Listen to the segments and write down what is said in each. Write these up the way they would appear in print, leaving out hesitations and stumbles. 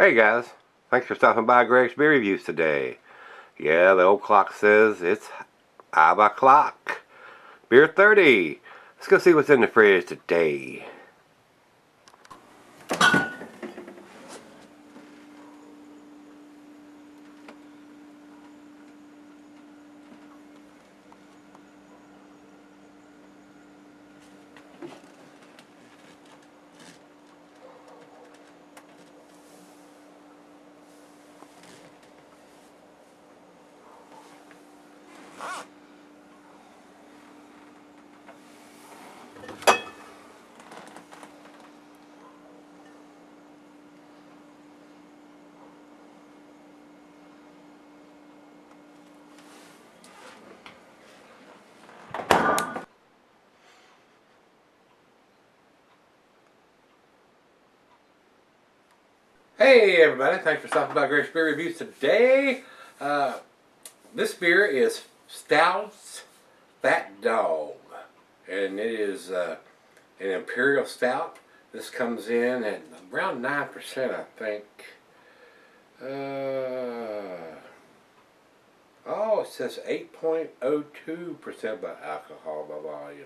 Hey guys, thanks for stopping by Gregsbeerreviews today. Yeah, the old clock says it's 5 o'clock. Beer 30. Let's go see what's in the fridge today. Hey everybody, thanks for stopping by Gregsbeerreviews today. This beer is Stoudts Fat Dog, and it is an Imperial Stout. This comes in at around 9%, I think. Oh, it says 8.02% by alcohol by volume.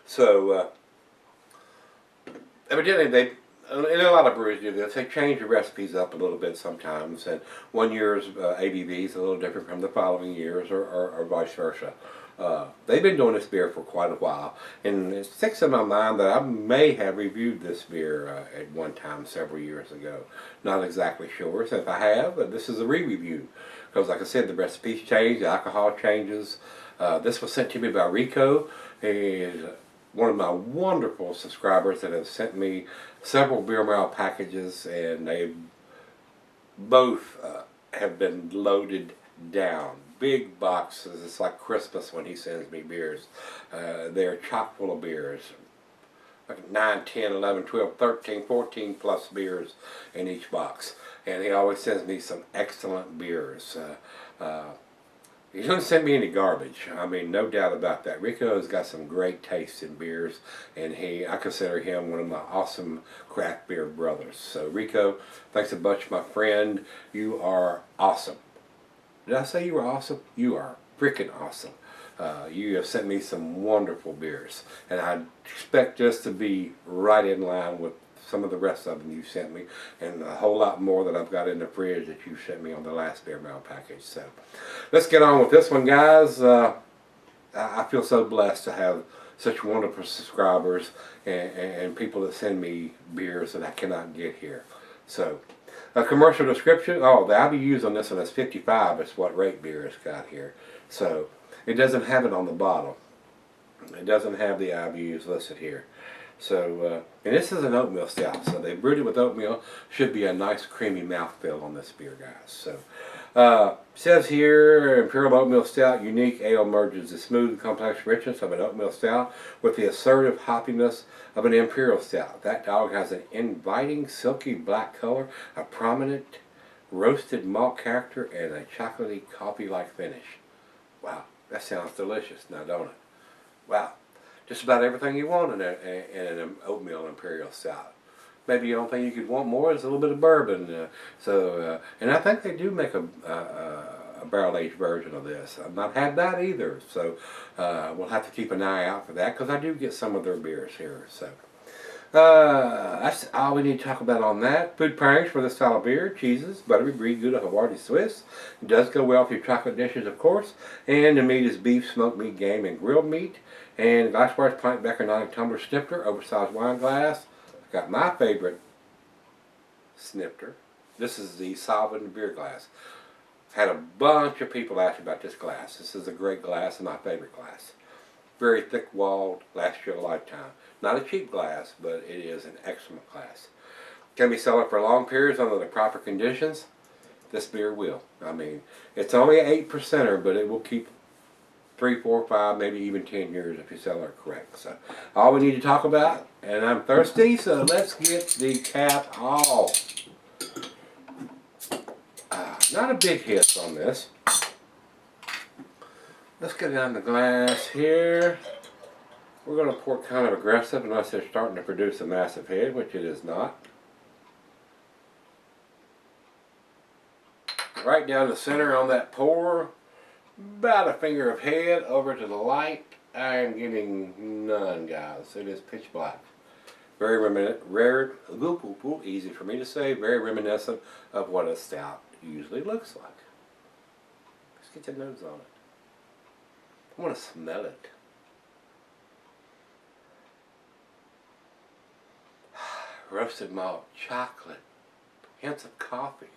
So, evidently and a lot of breweries do this, they change the recipes up a little bit sometimes, and one year's ABV is a little different from the following year's, or vice versa. They've been doing this beer for quite a while, and it sticks in my mind that I may have reviewed this beer at one time several years ago. Not exactly sure, so if I have, this is a re-review, because like I said, the recipes change, the alcohol changes. This was sent to me by Rico, and one of my wonderful subscribers that have sent me several beer mail packages, and they both have been loaded down. Big boxes. It's like Christmas when he sends me beers. They're chock full of beers. Like 9, 10, 11, 12, 13, 14 plus beers in each box. And he always sends me some excellent beers. He doesn't send me any garbage. I mean, no doubt about that. Rico's got some great taste in beers, and I consider him one of my awesome craft beer brothers. So Rico, thanks a bunch, my friend. You are awesome. Did I say you were awesome? You are freaking awesome. You have sent me some wonderful beers, and I expect this to be right in line with some of the rest of them you sent me, and a whole lot more that I've got in the fridge that you sent me on the last beer mail package. So let's get on with this one, guys. I feel so blessed to have such wonderful subscribers and people that send me beers that I cannot get here. So a commercial description. Oh, the IBUs on this one is 55. It's what Rate Beer has got here. So it doesn't have it on the bottle. It doesn't have the IBUs listed here. So, and this is an oatmeal stout, so they brewed it with oatmeal. Should be a nice creamy mouthfeel on this beer, guys. So, says here, Imperial Oatmeal Stout, unique ale merges the smooth, complex richness of an oatmeal stout with the assertive hoppiness of an Imperial Stout. That dog has an inviting, silky black color, a prominent roasted malt character, and a chocolatey, coffee-like finish. Wow, that sounds delicious, now don't it? Wow. Just about everything you want in an oatmeal Imperial Stout. Maybe the only thing you could want more is a little bit of bourbon. And I think they do make a barrel-aged version of this. I've not had that either, so we'll have to keep an eye out for that, because I do get some of their beers here. So that's all we need to talk about on that. Food pairings for this style of beer: cheeses, buttery brie, Gouda, Havarti, Swiss. It does go well with your chocolate dishes, of course. And the meat is beef, smoked meat, game, and grilled meat. And glassware is pint Becker 9 tumbler snifter, oversized wine glass. I got my favorite snifter. This is the Salvin beer glass. Had a bunch of people ask about this glass. This is a great glass and my favorite glass. Very thick walled, lasts you a lifetime. Not a cheap glass, but it is an excellent glass. Can be sold for long periods under the proper conditions. This beer will. I mean, it's only an 8%er, but it will keep 3, 4, 5, maybe even 10 years if you sell it correct. So all we need to talk about, and I'm thirsty, so let's get the cap off. Not a big hit on this. Let's get it on the glass here. We're going to pour kind of aggressive unless they're starting to produce a massive head, which it is not. right down the center on that pour. About a finger of head over to the light. I am getting none, guys. It is pitch black. Very easy for me to say, very reminiscent of what a stout usually looks like. Let's get your nose on it. I want to smell it. Roasted malt, chocolate, hints of coffee,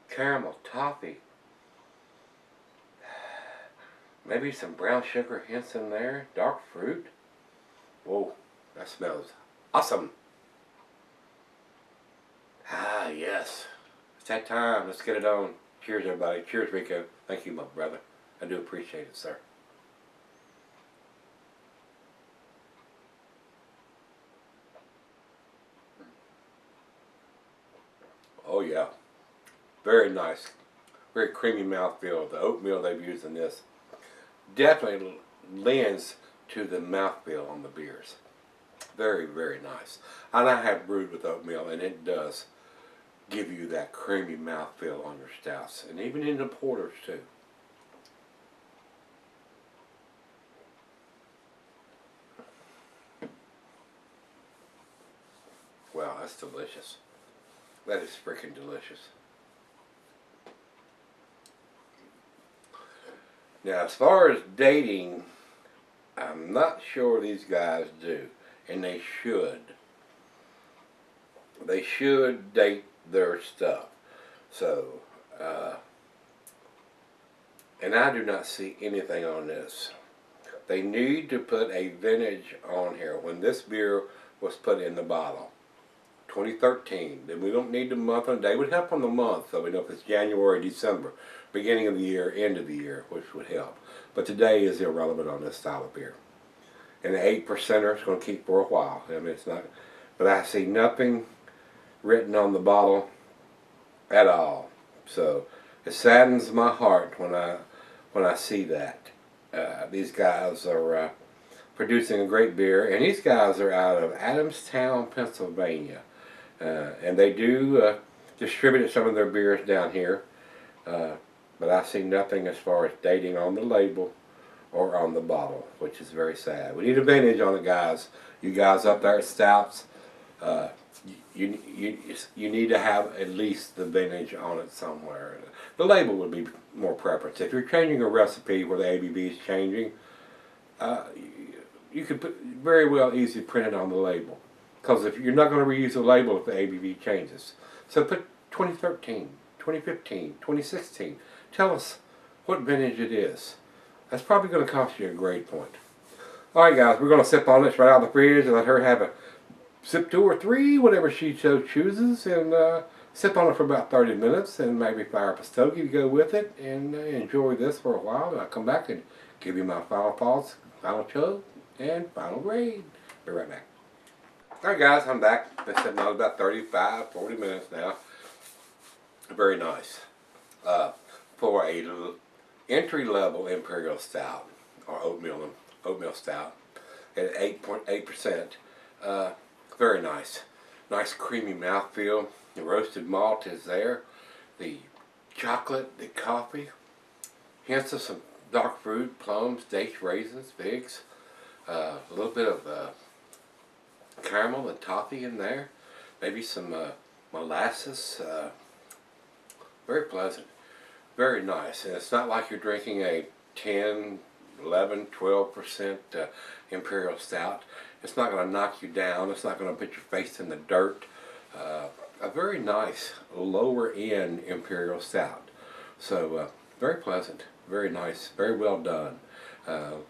caramel, toffee, maybe some brown sugar hints in there, dark fruit. Whoa, that smells awesome. Ah, yes. It's that time. Let's get it on. Cheers, everybody. Cheers, Rico. Thank you, my brother. I do appreciate it, sir. Oh, yeah. Very nice. Very creamy mouthfeel. The oatmeal they've used in this definitely lends to the mouthfeel on the beers. Very, very nice. And I have brewed with oatmeal, and it does give you that creamy mouthfeel on your stouts, and even in the porters too. Wow, that's delicious. That is freaking delicious. Now, as far as dating, I'm not sure these guys do, and they should. They should date their stuff. So, and I do not see anything on this. They need to put a vintage on here. When this beer was put in the bottle, 2013, then we don't need the month and day. It would help on the month, so we know if it's January, December, beginning of the year, end of the year, which would help. But today is irrelevant on this style of beer. And the 8%er is going to keep for a while. I mean, it's not, but I see nothing written on the bottle at all. So it saddens my heart when I see that. These guys are producing a great beer, and these guys are out of Adamstown, Pennsylvania, and they do distribute some of their beers down here. But I see nothing as far as dating on the label or on the bottle, which is very sad. We need a vintage on it, guys. You guys up there at Stoudts, you need to have at least the vintage on it somewhere. The label would be more preference. If you're changing a recipe where the ABV is changing, you could very well easily print it on the label. Because if you're not going to reuse the label if the ABV changes. So put 2013, 2015, 2016. Tell us what vintage it is. That's probably going to cost you a grade point. Alright guys, we're going to sip on this right out of the fridge and let her have a sip 2 or 3, whatever she so chooses, and sip on it for about 30 minutes and maybe fire up a stogie to go with it and enjoy this for a while. And I'll come back and give you my final thoughts, final chug, and final grade. Be right back. Alright guys, I'm back. Been sitting on about 35, 40 minutes now. Very nice. For a entry-level Imperial Stout, or oatmeal Stout, at 8.8%. Very nice. Nice creamy mouthfeel. The roasted malt is there. The chocolate, the coffee. Hints of some dark fruit, plums, dates, raisins, figs. A little bit of caramel and toffee in there. Maybe some molasses. Very pleasant. Very nice. And it's not like you're drinking a 10, 11, 12% Imperial Stout. It's not going to knock you down. It's not going to put your face in the dirt. A very nice lower end Imperial Stout. So very pleasant, very nice, very well done.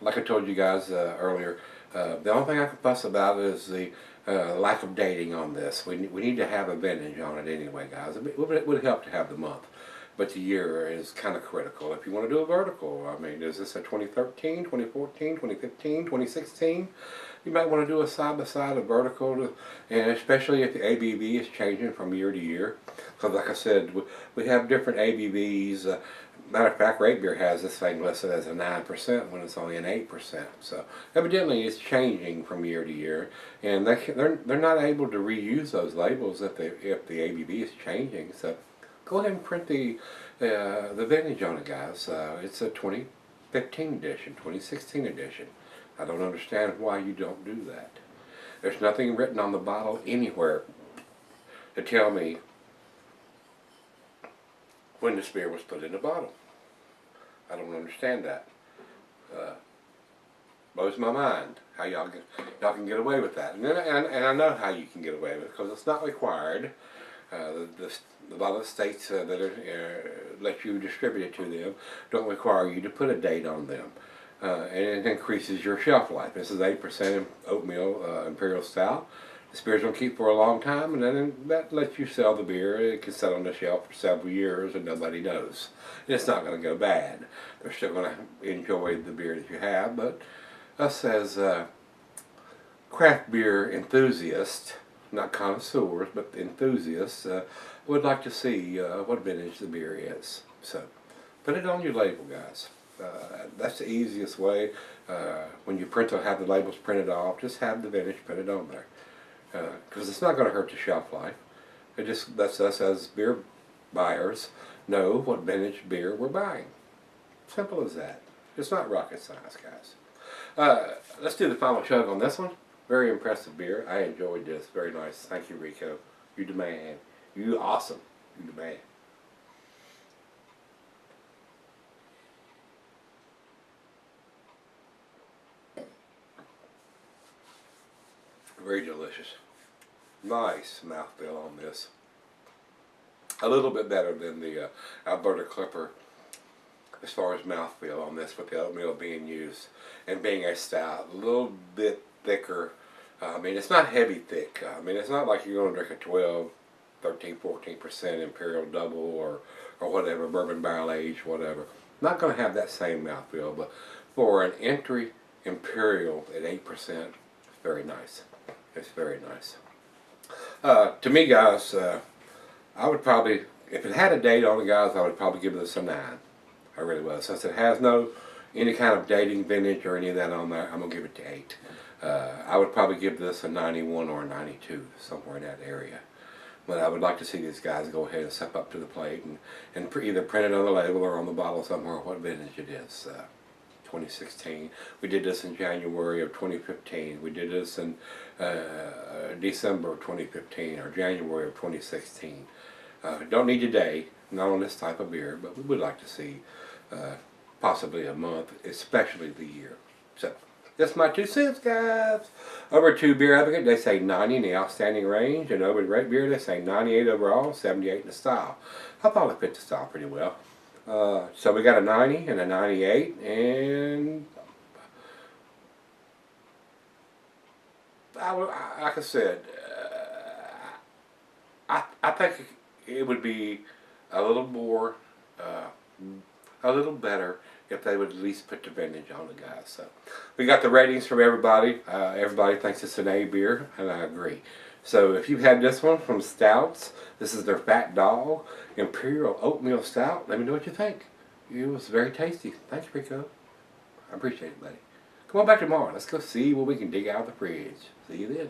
Like I told you guys earlier, the only thing I can fuss about is the lack of dating on this. We need to have a vintage on it anyway, guys. It would help to have the month. But the year is kind of critical. If you want to do a vertical, I mean, is this a 2013, 2014, 2015, 2016? you might want to do a side-by-side, a vertical, and especially if the ABV is changing from year to year. Because like I said, we have different ABVs. Matter of fact, Great Beer has this thing listed as a 9% when it's only an 8%. So evidently it's changing from year to year, and they're not able to reuse those labels if the ABV is changing. So go ahead and print the vintage on it, guys. It's a 2015 edition, 2016 edition. I don't understand why you don't do that. There's nothing written on the bottle anywhere to tell me when this beer was put in the bottle. I don't understand that. Blows my mind how y'all can get away with that. And I know how you can get away with it, because it's not required. A lot of the states that let you distribute it to them don't require you to put a date on them. And it increases your shelf life. This is 8% oatmeal Imperial Stout. This beer's going to keep for a long time, and then that lets you sell the beer. It can sit on the shelf for several years and nobody knows. And it's not going to go bad. They're still going to enjoy the beer that you have, but us as craft beer enthusiasts, not connoisseurs, but enthusiasts, would like to see what vintage the beer is. So put it on your label, guys. That's the easiest way. When you have the labels printed off, just have the vintage printed on there. Because it's not going to hurt the shelf life. It just lets us as beer buyers know what vintage beer we're buying. Simple as that. It's not rocket science, guys. Let's do the final chug on this one. Very impressive beer. I enjoyed this. Very nice. Thank you, Rico. You the man. You awesome. You the man. Very delicious. Nice mouthfeel on this. A little bit better than the Alberta Clipper as far as mouthfeel on this, with the oatmeal being used and being a stout. A little bit thicker. I mean, it's not heavy thick. I mean, it's not like you're going to drink a 12, 13, 14% Imperial Double or whatever, bourbon barrel aged, whatever. Not going to have that same mouthfeel, but for an entry Imperial at 8%, it's very nice. It's very nice. To me, guys, I would probably, if it had a date on it, guys, I would probably give this a 9. I really would. Since it has any kind of dating, vintage, or any of that on there, I'm going to give it to 8. I would probably give this a 91 or a 92, somewhere in that area. But I would like to see these guys go ahead and step up to the plate and either print it on the label or on the bottle somewhere what vintage it is. 2016. We did this in January of 2015. We did this in December of 2015 or January of 2016. Don't need a day, not on this type of beer, but we would like to see possibly a month, especially the year. So that's my 2 cents, guys. Over to Beer Advocate, they say 90 in the outstanding range, and over to Great Beer, they say 98 overall, 78 in the style. I thought it fit the style pretty well. So we got a 90 and a 98, and like I said, I think it would be a little more, a little better if they would at least put the vintage on it, guys. So we got the ratings from everybody. Everybody thinks it's an A beer, and I agree. So if you've had this one from Stoudts, this is their Fat Dog Imperial Oatmeal Stout. Let me know what you think. It was very tasty. Thanks, Rico. I appreciate it, buddy. Come on back tomorrow. Let's go see what we can dig out of the fridge. See you then.